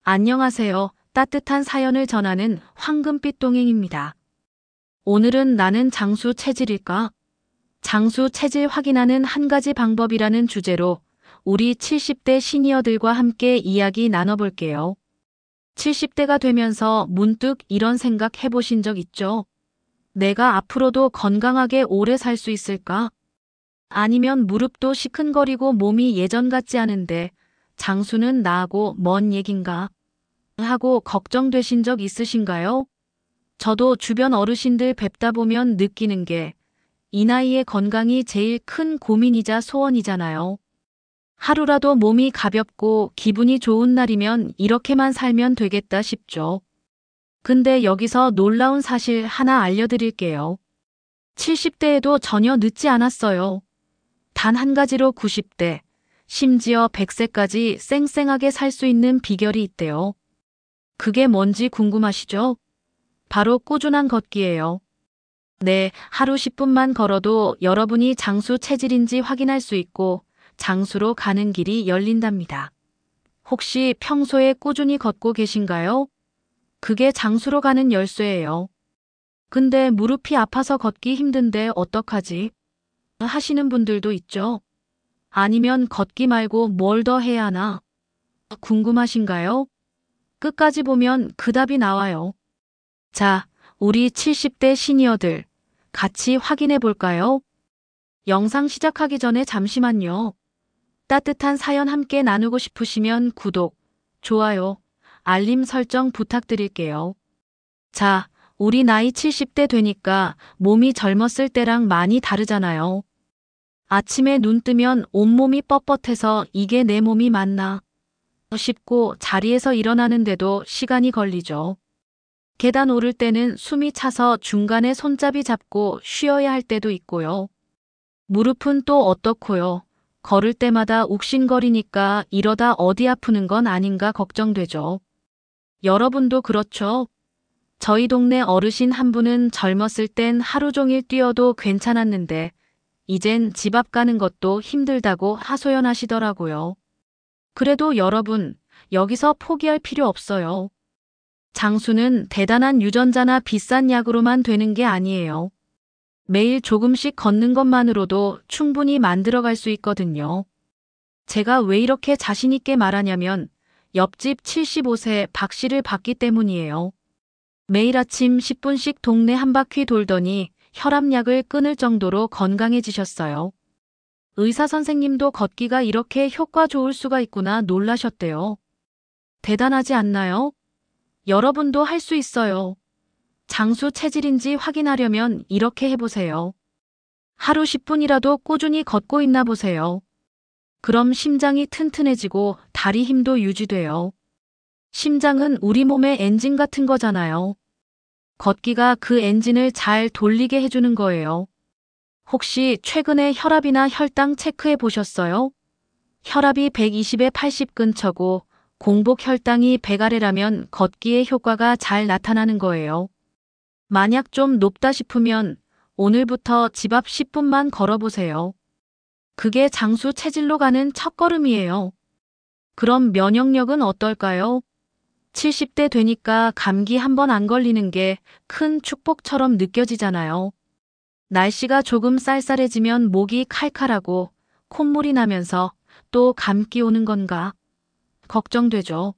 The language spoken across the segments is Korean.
안녕하세요. 따뜻한 사연을 전하는 황금빛 동행입니다. 오늘은 나는 장수 체질일까? 장수 체질 확인하는 한 가지 방법이라는 주제로 우리 70대 시니어들과 함께 이야기 나눠볼게요. 70대가 되면서 문득 이런 생각 해보신 적 있죠? 내가 앞으로도 건강하게 오래 살 수 있을까? 아니면 무릎도 시큰거리고 몸이 예전 같지 않은데 장수는 나하고 먼 얘긴가? 하고 걱정되신 적 있으신가요? 저도 주변 어르신들 뵙다 보면 느끼는 게 이 나이에 건강이 제일 큰 고민이자 소원이잖아요. 하루라도 몸이 가볍고 기분이 좋은 날이면 이렇게만 살면 되겠다 싶죠. 근데 여기서 놀라운 사실 하나 알려드릴게요. 70대에도 전혀 늦지 않았어요. 단 한 가지로 90대, 심지어 100세까지 쌩쌩하게 살 수 있는 비결이 있대요. 그게 뭔지 궁금하시죠? 바로 꾸준한 걷기예요. 네, 하루 10분만 걸어도 여러분이 장수 체질인지 확인할 수 있고 장수로 가는 길이 열린답니다. 혹시 평소에 꾸준히 걷고 계신가요? 그게 장수로 가는 열쇠예요. 근데 무릎이 아파서 걷기 힘든데 어떡하지? 하시는 분들도 있죠. 아니면 걷기 말고 뭘 더 해야 하나? 궁금하신가요? 끝까지 보면 그 답이 나와요. 자, 우리 70대 시니어들 같이 확인해 볼까요? 영상 시작하기 전에 잠시만요. 따뜻한 사연 함께 나누고 싶으시면 구독, 좋아요, 알림 설정 부탁드릴게요. 자, 우리 나이 70대 되니까 몸이 젊었을 때랑 많이 다르잖아요. 아침에 눈 뜨면 온몸이 뻣뻣해서 이게 내 몸이 맞나 싶고 자리에서 일어나는데도 시간이 걸리죠. 계단 오를 때는 숨이 차서 중간에 손잡이 잡고 쉬어야 할 때도 있고요. 무릎은 또 어떻고요? 걸을 때마다 욱신거리니까 이러다 어디 아프는 건 아닌가 걱정되죠. 여러분도 그렇죠? 저희 동네 어르신 한 분은 젊었을 땐 하루 종일 뛰어도 괜찮았는데 이젠 집 앞 가는 것도 힘들다고 하소연하시더라고요. 그래도 여러분, 여기서 포기할 필요 없어요. 장수는 대단한 유전자나 비싼 약으로만 되는 게 아니에요. 매일 조금씩 걷는 것만으로도 충분히 만들어갈 수 있거든요. 제가 왜 이렇게 자신 있게 말하냐면 옆집 75세 박 씨를 봤기 때문이에요. 매일 아침 10분씩 동네 한 바퀴 돌더니 혈압약을 끊을 정도로 건강해지셨어요. 의사 선생님도 걷기가 이렇게 효과 좋을 수가 있구나 놀라셨대요. 대단하지 않나요? 여러분도 할 수 있어요. 장수 체질인지 확인하려면 이렇게 해보세요. 하루 10분이라도 꾸준히 걷고 있나 보세요. 그럼 심장이 튼튼해지고 다리 힘도 유지돼요. 심장은 우리 몸의 엔진 같은 거잖아요. 걷기가 그 엔진을 잘 돌리게 해주는 거예요. 혹시 최근에 혈압이나 혈당 체크해 보셨어요? 혈압이 120에 80 근처고 공복 혈당이 100 아래라면 걷기의 효과가 잘 나타나는 거예요. 만약 좀 높다 싶으면 오늘부터 집 앞 10분만 걸어보세요. 그게 장수 체질로 가는 첫걸음이에요. 그럼 면역력은 어떨까요? 70대 되니까 감기 한 번 안 걸리는 게 큰 축복처럼 느껴지잖아요. 날씨가 조금 쌀쌀해지면 목이 칼칼하고 콧물이 나면서 또 감기 오는 건가? 걱정되죠.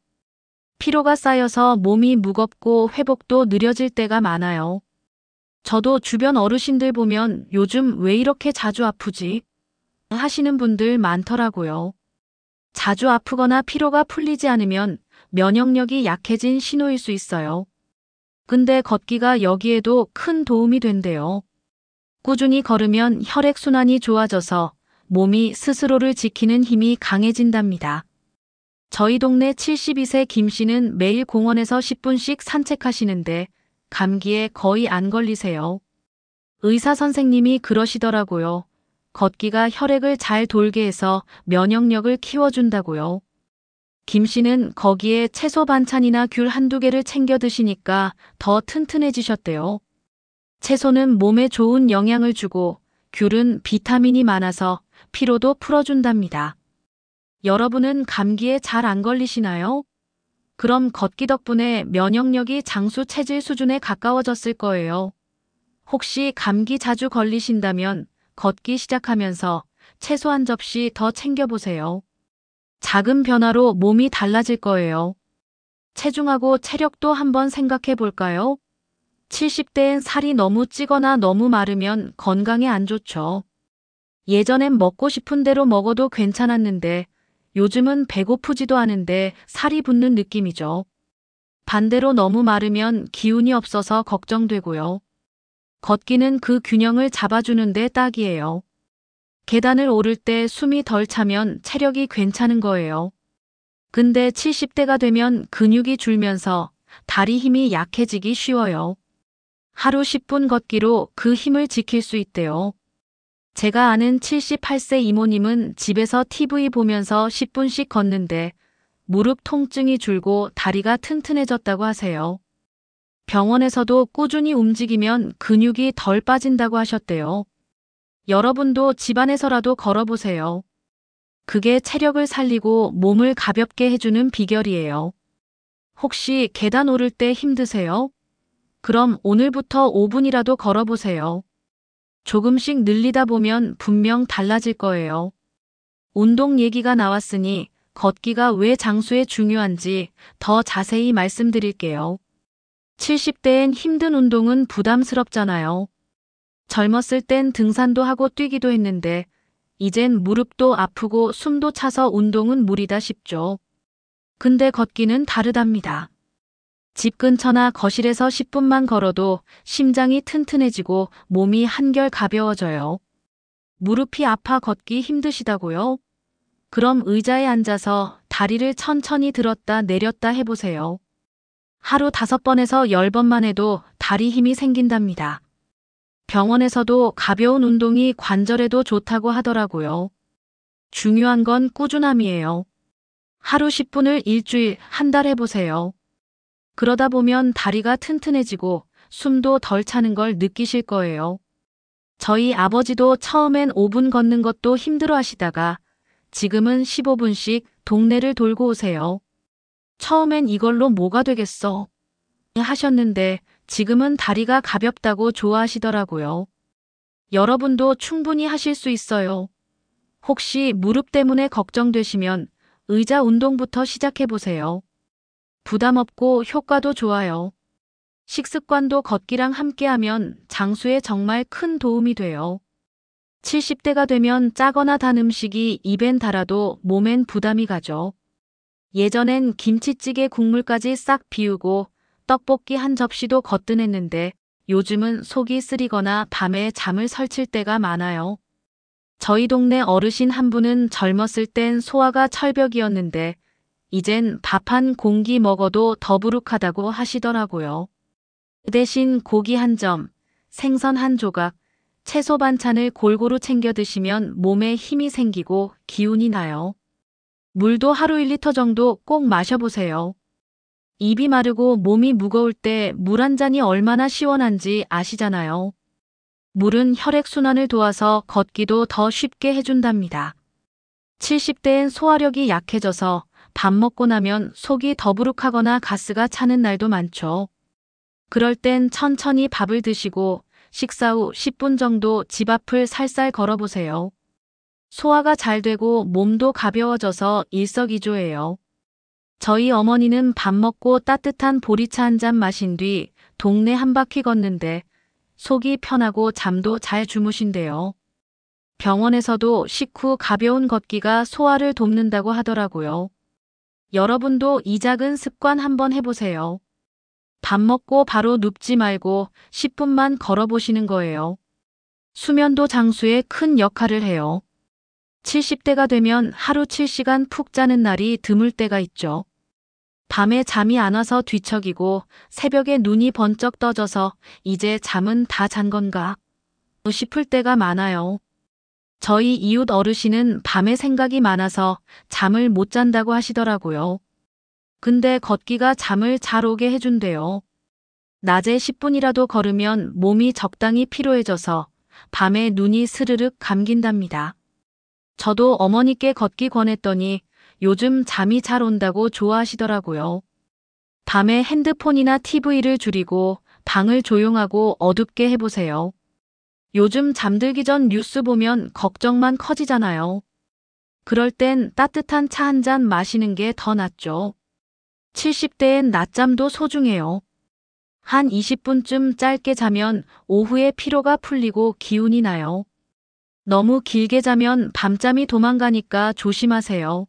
피로가 쌓여서 몸이 무겁고 회복도 느려질 때가 많아요. 저도 주변 어르신들 보면 요즘 왜 이렇게 자주 아프지? 하시는 분들 많더라고요. 자주 아프거나 피로가 풀리지 않으면 면역력이 약해진 신호일 수 있어요. 근데 걷기가 여기에도 큰 도움이 된대요. 꾸준히 걸으면 혈액순환이 좋아져서 몸이 스스로를 지키는 힘이 강해진답니다. 저희 동네 72세 김 씨는 매일 공원에서 10분씩 산책하시는데 감기에 거의 안 걸리세요. 의사 선생님이 그러시더라고요. 걷기가 혈액을 잘 돌게 해서 면역력을 키워준다고요. 김 씨는 거기에 채소 반찬이나 귤 한두 개를 챙겨 드시니까 더 튼튼해지셨대요. 채소는 몸에 좋은 영양을 주고 귤은 비타민이 많아서 피로도 풀어준답니다. 여러분은 감기에 잘 안 걸리시나요? 그럼 걷기 덕분에 면역력이 장수 체질 수준에 가까워졌을 거예요. 혹시 감기 자주 걸리신다면 걷기 시작하면서 채소 한 접시 더 챙겨보세요. 작은 변화로 몸이 달라질 거예요. 체중하고 체력도 한번 생각해 볼까요? 70대엔 살이 너무 찌거나 너무 마르면 건강에 안 좋죠. 예전엔 먹고 싶은 대로 먹어도 괜찮았는데 요즘은 배고프지도 않은데 살이 붙는 느낌이죠. 반대로 너무 마르면 기운이 없어서 걱정되고요. 걷기는 그 균형을 잡아주는데 딱이에요. 계단을 오를 때 숨이 덜 차면 체력이 괜찮은 거예요. 근데 70대가 되면 근육이 줄면서 다리 힘이 약해지기 쉬워요. 하루 10분 걷기로 그 힘을 지킬 수 있대요. 제가 아는 78세 이모님은 집에서 TV 보면서 10분씩 걷는데 무릎 통증이 줄고 다리가 튼튼해졌다고 하세요. 병원에서도 꾸준히 움직이면 근육이 덜 빠진다고 하셨대요. 여러분도 집안에서라도 걸어보세요. 그게 체력을 살리고 몸을 가볍게 해주는 비결이에요. 혹시 계단 오를 때 힘드세요? 그럼 오늘부터 5분이라도 걸어보세요. 조금씩 늘리다 보면 분명 달라질 거예요. 운동 얘기가 나왔으니 걷기가 왜 장수에 중요한지 더 자세히 말씀드릴게요. 70대엔 힘든 운동은 부담스럽잖아요. 젊었을 땐 등산도 하고 뛰기도 했는데 이젠 무릎도 아프고 숨도 차서 운동은 무리다 싶죠. 근데 걷기는 다르답니다. 집 근처나 거실에서 10분만 걸어도 심장이 튼튼해지고 몸이 한결 가벼워져요. 무릎이 아파 걷기 힘드시다고요? 그럼 의자에 앉아서 다리를 천천히 들었다 내렸다 해보세요. 하루 5번에서 10번만 해도 다리 힘이 생긴답니다. 병원에서도 가벼운 운동이 관절에도 좋다고 하더라고요. 중요한 건 꾸준함이에요. 하루 10분을 일주일, 한 달 해보세요. 그러다 보면 다리가 튼튼해지고 숨도 덜 차는 걸 느끼실 거예요. 저희 아버지도 처음엔 5분 걷는 것도 힘들어 하시다가 지금은 15분씩 동네를 돌고 오세요. 처음엔 이걸로 뭐가 되겠어 하셨는데 지금은 다리가 가볍다고 좋아하시더라고요. 여러분도 충분히 하실 수 있어요. 혹시 무릎 때문에 걱정되시면 의자 운동부터 시작해보세요. 부담 없고 효과도 좋아요. 식습관도 걷기랑 함께하면 장수에 정말 큰 도움이 돼요. 70대가 되면 짜거나 단 음식이 입엔 달아도 몸엔 부담이 가죠. 예전엔 김치찌개 국물까지 싹 비우고 떡볶이 한 접시도 거뜬했는데 요즘은 속이 쓰리거나 밤에 잠을 설칠 때가 많아요. 저희 동네 어르신 한 분은 젊었을 땐 소화가 철벽이었는데 이젠 밥 한 공기 먹어도 더부룩하다고 하시더라고요. 그 대신 고기 한 점, 생선 한 조각, 채소 반찬을 골고루 챙겨 드시면 몸에 힘이 생기고 기운이 나요. 물도 하루 1리터 정도 꼭 마셔보세요. 입이 마르고 몸이 무거울 때 물 한 잔이 얼마나 시원한지 아시잖아요. 물은 혈액순환을 도와서 걷기도 더 쉽게 해준답니다. 70대엔 소화력이 약해져서 밥 먹고 나면 속이 더부룩하거나 가스가 차는 날도 많죠. 그럴 땐 천천히 밥을 드시고 식사 후 10분 정도 집 앞을 살살 걸어보세요. 소화가 잘 되고 몸도 가벼워져서 일석이조예요. 저희 어머니는 밥 먹고 따뜻한 보리차 한 잔 마신 뒤 동네 한 바퀴 걷는데 속이 편하고 잠도 잘 주무신대요. 병원에서도 식후 가벼운 걷기가 소화를 돕는다고 하더라고요. 여러분도 이 작은 습관 한번 해보세요. 밥 먹고 바로 눕지 말고 10분만 걸어보시는 거예요. 수면도 장수에 큰 역할을 해요. 70대가 되면 하루 7시간 푹 자는 날이 드물 때가 있죠. 밤에 잠이 안 와서 뒤척이고 새벽에 눈이 번쩍 떠져서 이제 잠은 다 잔 건가 싶을 때가 많아요. 저희 이웃 어르신은 밤에 생각이 많아서 잠을 못 잔다고 하시더라고요. 근데 걷기가 잠을 잘 오게 해준대요. 낮에 10분이라도 걸으면 몸이 적당히 피로해져서 밤에 눈이 스르륵 감긴답니다. 저도 어머니께 걷기 권했더니 요즘 잠이 잘 온다고 좋아하시더라고요. 밤에 핸드폰이나 TV를 줄이고 방을 조용하고 어둡게 해보세요. 요즘 잠들기 전 뉴스 보면 걱정만 커지잖아요. 그럴 땐 따뜻한 차 한 잔 마시는 게 더 낫죠. 70대엔 낮잠도 소중해요. 한 20분쯤 짧게 자면 오후에 피로가 풀리고 기운이 나요. 너무 길게 자면 밤잠이 도망가니까 조심하세요.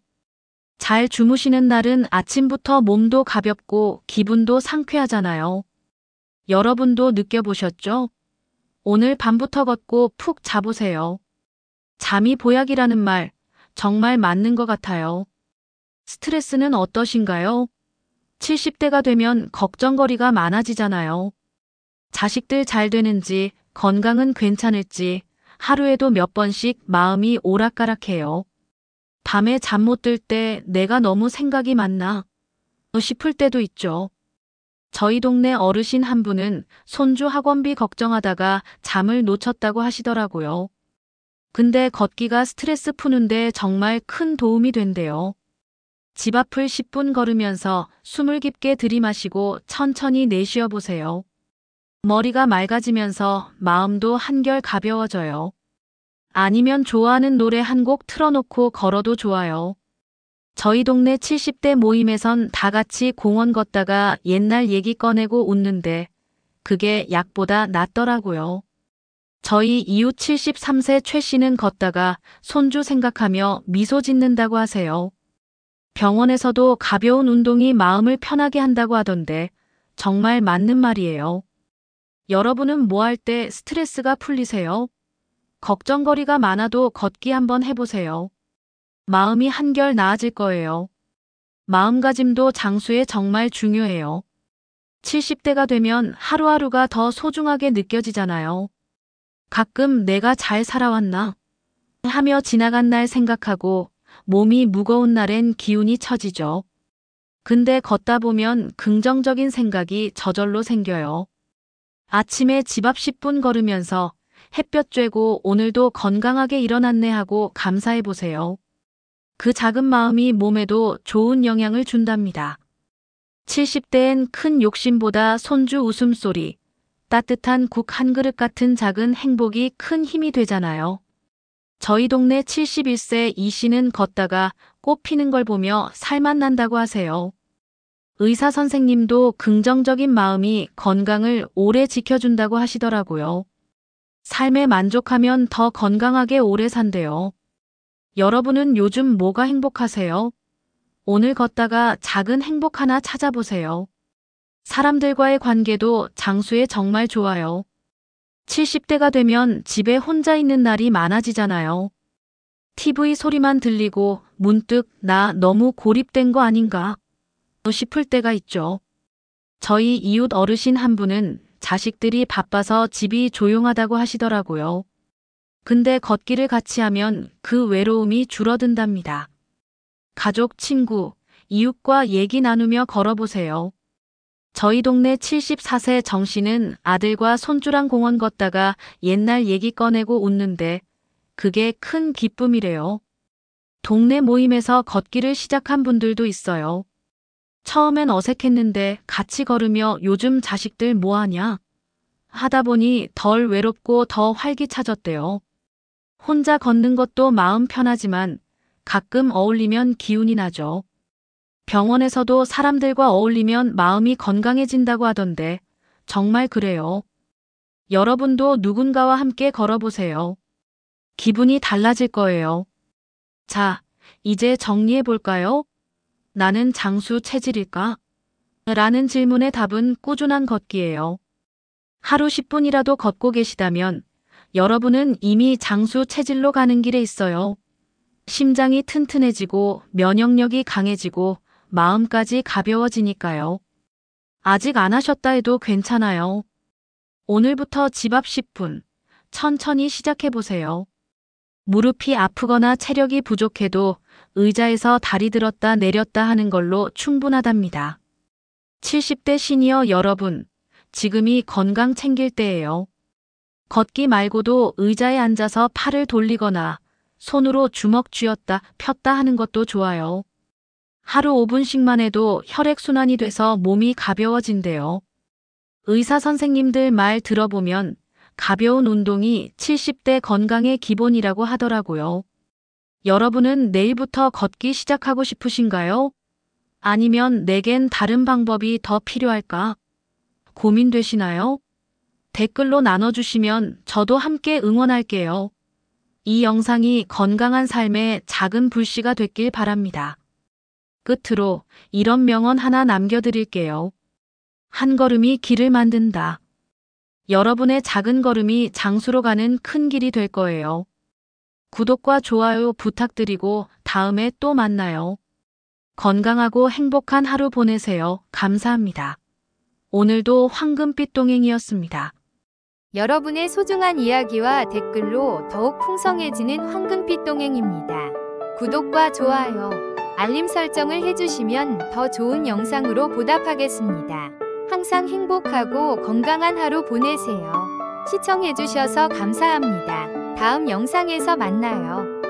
잘 주무시는 날은 아침부터 몸도 가볍고 기분도 상쾌하잖아요. 여러분도 느껴보셨죠? 오늘 밤부터 걷고 푹 자보세요. 잠이 보약이라는 말 정말 맞는 것 같아요. 스트레스는 어떠신가요? 70대가 되면 걱정거리가 많아지잖아요. 자식들 잘 되는지, 건강은 괜찮을지, 하루에도 몇 번씩 마음이 오락가락해요. 밤에 잠 못 들 때 내가 너무 생각이 많나 싶을 때도 있죠. 저희 동네 어르신 한 분은 손주 학원비 걱정하다가 잠을 놓쳤다고 하시더라고요. 근데 걷기가 스트레스 푸는데 정말 큰 도움이 된대요. 집 앞을 10분 걸으면서 숨을 깊게 들이마시고 천천히 내쉬어 보세요. 머리가 맑아지면서 마음도 한결 가벼워져요. 아니면 좋아하는 노래 한 곡 틀어놓고 걸어도 좋아요. 저희 동네 70대 모임에선 다 같이 공원 걷다가 옛날 얘기 꺼내고 웃는데 그게 약보다 낫더라고요. 저희 이웃 73세 최 씨는 걷다가 손주 생각하며 미소 짓는다고 하세요. 병원에서도 가벼운 운동이 마음을 편하게 한다고 하던데 정말 맞는 말이에요. 여러분은 뭐 할 때 스트레스가 풀리세요? 걱정거리가 많아도 걷기 한번 해보세요. 마음이 한결 나아질 거예요. 마음가짐도 장수에 정말 중요해요. 70대가 되면 하루하루가 더 소중하게 느껴지잖아요. 가끔 내가 잘 살아왔나 하며 지나간 날 생각하고 몸이 무거운 날엔 기운이 처지죠. 근데 걷다 보면 긍정적인 생각이 저절로 생겨요. 아침에 집 앞 10분 걸으면서 햇볕 쬐고 오늘도 건강하게 일어났네 하고 감사해 보세요. 그 작은 마음이 몸에도 좋은 영향을 준답니다. 70대엔 큰 욕심보다 손주 웃음소리, 따뜻한 국 한 그릇 같은 작은 행복이 큰 힘이 되잖아요. 저희 동네 71세 이 씨는 걷다가 꽃 피는 걸 보며 살만 난다고 하세요. 의사 선생님도 긍정적인 마음이 건강을 오래 지켜준다고 하시더라고요. 삶에 만족하면 더 건강하게 오래 산대요. 여러분은 요즘 뭐가 행복하세요? 오늘 걷다가 작은 행복 하나 찾아보세요. 사람들과의 관계도 장수에 정말 좋아요. 70대가 되면 집에 혼자 있는 날이 많아지잖아요. TV 소리만 들리고 문득 나 너무 고립된 거 아닌가 싶을 때가 있죠. 저희 이웃 어르신 한 분은 자식들이 바빠서 집이 조용하다고 하시더라고요. 근데 걷기를 같이 하면 그 외로움이 줄어든답니다. 가족, 친구, 이웃과 얘기 나누며 걸어보세요. 저희 동네 74세 정 씨는 아들과 손주랑 공원 걷다가 옛날 얘기 꺼내고 웃는데 그게 큰 기쁨이래요. 동네 모임에서 걷기를 시작한 분들도 있어요. 처음엔 어색했는데 같이 걸으며 요즘 자식들 뭐하냐 하다 보니 덜 외롭고 더 활기차졌대요. 혼자 걷는 것도 마음 편하지만 가끔 어울리면 기운이 나죠. 병원에서도 사람들과 어울리면 마음이 건강해진다고 하던데 정말 그래요. 여러분도 누군가와 함께 걸어보세요. 기분이 달라질 거예요. 자, 이제 정리해 볼까요? 나는 장수 체질일까? 라는 질문의 답은 꾸준한 걷기예요. 하루 10분이라도 걷고 계시다면 여러분은 이미 장수 체질로 가는 길에 있어요. 심장이 튼튼해지고 면역력이 강해지고 마음까지 가벼워지니까요. 아직 안 하셨다 해도 괜찮아요. 오늘부터 집 앞 10분, 천천히 시작해보세요. 무릎이 아프거나 체력이 부족해도 의자에서 다리 들었다 내렸다 하는 걸로 충분하답니다. 70대 시니어 여러분, 지금이 건강 챙길 때예요. 걷기 말고도 의자에 앉아서 팔을 돌리거나 손으로 주먹 쥐었다 폈다 하는 것도 좋아요. 하루 5분씩만 해도 혈액순환이 돼서 몸이 가벼워진대요. 의사 선생님들 말 들어보면 가벼운 운동이 70대 건강의 기본이라고 하더라고요. 여러분은 내일부터 걷기 시작하고 싶으신가요? 아니면 내겐 다른 방법이 더 필요할까? 고민되시나요? 댓글로 나눠주시면 저도 함께 응원할게요. 이 영상이 건강한 삶의 작은 불씨가 됐길 바랍니다. 끝으로 이런 명언 하나 남겨드릴게요. 한 걸음이 길을 만든다. 여러분의 작은 걸음이 장수로 가는 큰 길이 될 거예요. 구독과 좋아요 부탁드리고 다음에 또 만나요. 건강하고 행복한 하루 보내세요. 감사합니다. 오늘도 황금빛 동행이었습니다. 여러분의 소중한 이야기와 댓글로 더욱 풍성해지는 황금빛 동행입니다. 구독과 좋아요, 알림 설정을 해주시면 더 좋은 영상으로 보답하겠습니다. 항상 행복하고 건강한 하루 보내세요. 시청해주셔서 감사합니다. 다음 영상에서 만나요.